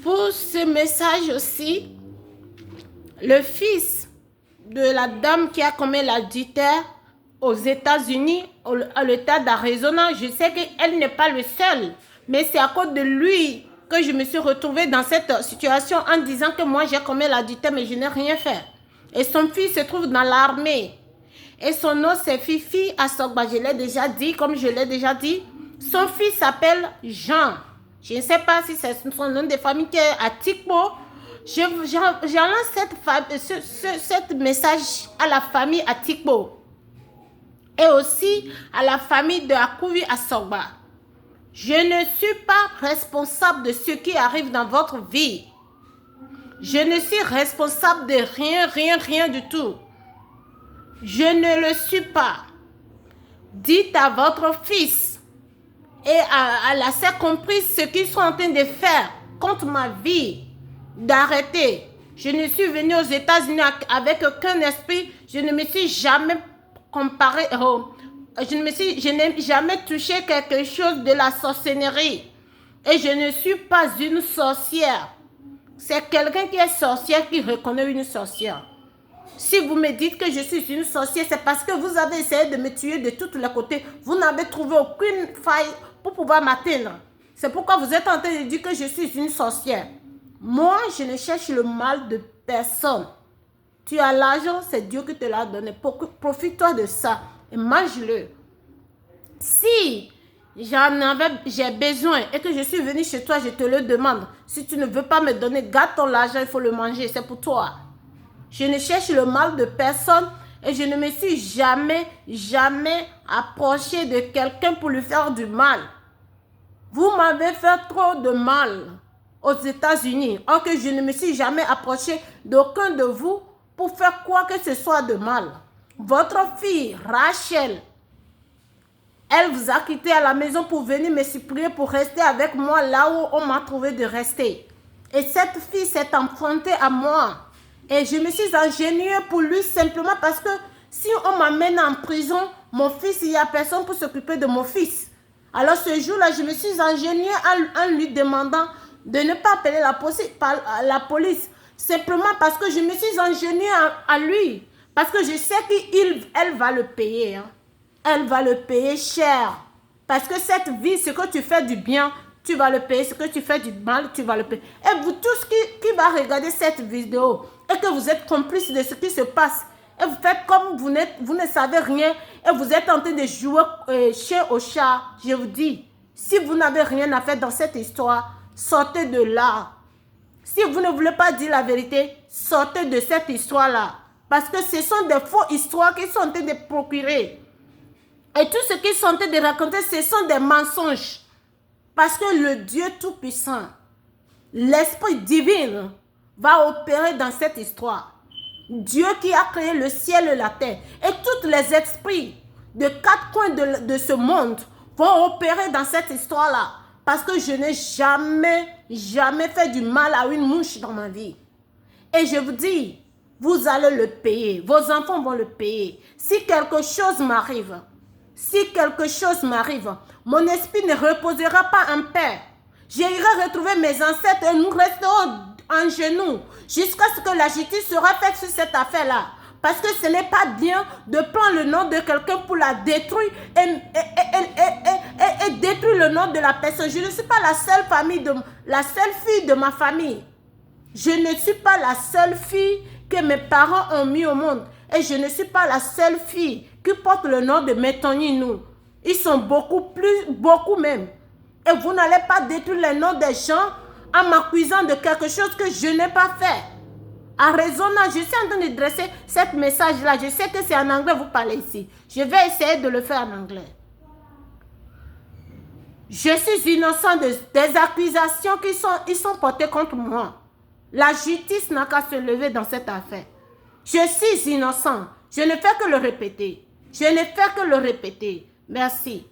Pour ce message aussi, le fils de la dame qui a commis l'adultère aux États-Unis, à l'État d'Arizona, je sais qu'elle n'est pas le seul, mais c'est à cause de lui que je me suis retrouvée dans cette situation en disant que moi j'ai commis l'adultère mais je n'ai rien fait. Et son fils se trouve dans l'armée. Et son nom c'est Fifi Assogba, je l'ai déjà dit, comme je l'ai déjà dit. Son fils s'appelle Jean. Je ne sais pas si c'est son nom de famille qui est à Tikpo. J'annonce cette message à la famille à Tikpo. Et aussi à la famille de Akuvi Assogba. Je ne suis pas responsable de ce qui arrive dans votre vie. Je ne suis responsable de rien du tout. Je ne le suis pas. Dites à votre fils et à la sœur comprise ce qu'ils sont en train de faire contre ma vie, d'arrêter. Je ne suis venue aux États-Unis avec aucun esprit. Je ne me suis jamais comparé. Je n'ai jamais touché quelque chose de la sorcellerie. Et je ne suis pas une sorcière. C'est quelqu'un qui est sorcière qui reconnaît une sorcière. Si vous me dites que je suis une sorcière, c'est parce que vous avez essayé de me tuer de tous les côtés. Vous n'avez trouvé aucune faille pour pouvoir m'atteindre. C'est pourquoi vous êtes en train de dire que je suis une sorcière. Moi, je ne cherche le mal de personne. Tu as l'argent, c'est Dieu qui te l'a donné. Profite-toi de ça et mange-le. Si j'ai besoin et que je suis venue chez toi, je te le demande. Si tu ne veux pas me donner, garde ton argent, il faut le manger, c'est pour toi. Je ne cherche le mal de personne et je ne me suis jamais approché de quelqu'un pour lui faire du mal. Vous m'avez fait trop de mal aux États-Unis, or que je ne me suis jamais approché d'aucun de vous pour faire quoi que ce soit de mal. Votre fille, Rachel, elle vous a quitté à la maison pour venir me supplier pour rester avec moi là où on m'a trouvé de rester. Et cette fille s'est enfantée à moi. Et je me suis ingénieux pour lui simplement parce que si on m'amène en prison, mon fils, il n'y a personne pour s'occuper de mon fils. Alors ce jour-là, je me suis ingénieux en lui demandant de ne pas appeler la police. Simplement parce que je me suis ingénieux à lui. Parce que je sais qu'elle va le payer. Hein. Elle va le payer cher. Parce que cette vie, ce que tu fais du bien, tu vas le payer. Ce que tu fais du mal, tu vas le payer. Et vous tous qui va regarder cette vidéo et que vous êtes complices de ce qui se passe, et vous faites comme vous ne savez rien et vous êtes en train de jouer chien au chat, je vous dis, si vous n'avez rien à faire dans cette histoire, sortez de là. Si vous ne voulez pas dire la vérité, sortez de cette histoire-là. Parce que ce sont des fausses histoires qui sont en train de procurer. Et tout ce qu'ils sont en train de raconter, ce sont des mensonges. Parce que le Dieu Tout-Puissant, l'Esprit divin, va opérer dans cette histoire. Dieu qui a créé le ciel et la terre. Et tous les esprits de 4 coins de ce monde vont opérer dans cette histoire-là. Parce que je n'ai jamais fait du mal à une mouche dans ma vie. Et je vous dis, vous allez le payer. Vos enfants vont le payer. Si quelque chose m'arrive, mon esprit ne reposera pas en paix. J'irai retrouver mes ancêtres et nous resterons en genoux jusqu'à ce que la justice sera faite sur cette affaire-là. Parce que ce n'est pas bien de prendre le nom de quelqu'un pour la détruire et détruire le nom de la personne. Je ne suis pas la seule fille de ma famille. Je ne suis pas la seule fille que mes parents ont mis au monde. Et je ne suis pas la seule fille qui porte le nom de Métoninou. Ils sont beaucoup même. Et vous n'allez pas détruire les noms des gens en m'accusant de quelque chose que je n'ai pas fait. À raisonnant, je suis en train de dresser cette message-là. Je sais que c'est en anglais, vous parlez ici. Je vais essayer de le faire en anglais. Je suis innocent des accusations qui sont portées contre moi. La justice n'a qu'à se lever dans cette affaire. Je suis innocent. Je ne fais que le répéter. Merci.